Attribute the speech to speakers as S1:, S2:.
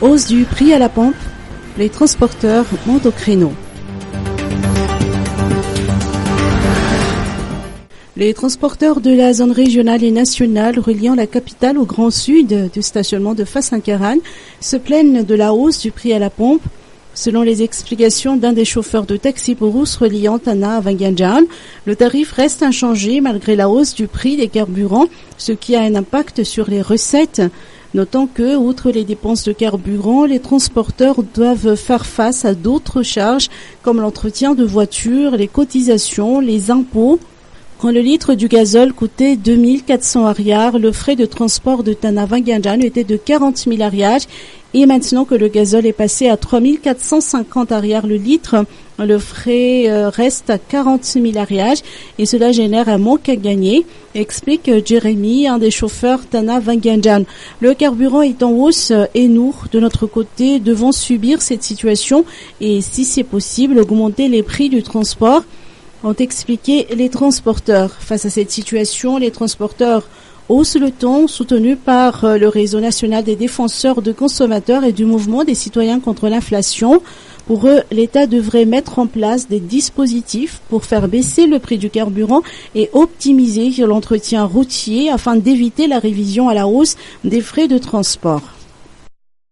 S1: Hausse du prix à la pompe, les transporteurs montent au créneau. Les transporteurs de la zone régionale et nationale reliant la capitale au Grand Sud du stationnement de Fassinquerane se plaignent de la hausse du prix à la pompe. Selon les explications d'un des chauffeurs de taxi Purus reliant Tana à Wanganjan, le tarif reste inchangé malgré la hausse du prix des carburants, ce qui a un impact sur les recettes. Notant que, outre les dépenses de carburant, les transporteurs doivent faire face à d'autres charges comme l'entretien de voitures, les cotisations, les impôts. Quand le litre du gazole coûtait 2400 ariars, le frais de transport de Tana à Wanganjan était de 40 000 ariars. Et maintenant que le gazole est passé à 3450 ariars le litre, le frais reste à 40 000 ariars et cela génère un manque à gagner, explique Jérémy, un des chauffeurs Tana Wanganjan. Le carburant est en hausse et nous, de notre côté, devons subir cette situation et, si c'est possible, augmenter les prix du transport, ont expliqué les transporteurs. Face à cette situation, les transporteurs hausse le ton, soutenu par le réseau national des défenseurs de consommateurs et du mouvement des citoyens contre l'inflation. Pour eux, l'État devrait mettre en place des dispositifs pour faire baisser le prix du carburant et optimiser l'entretien routier afin d'éviter la révision à la hausse des frais de transport.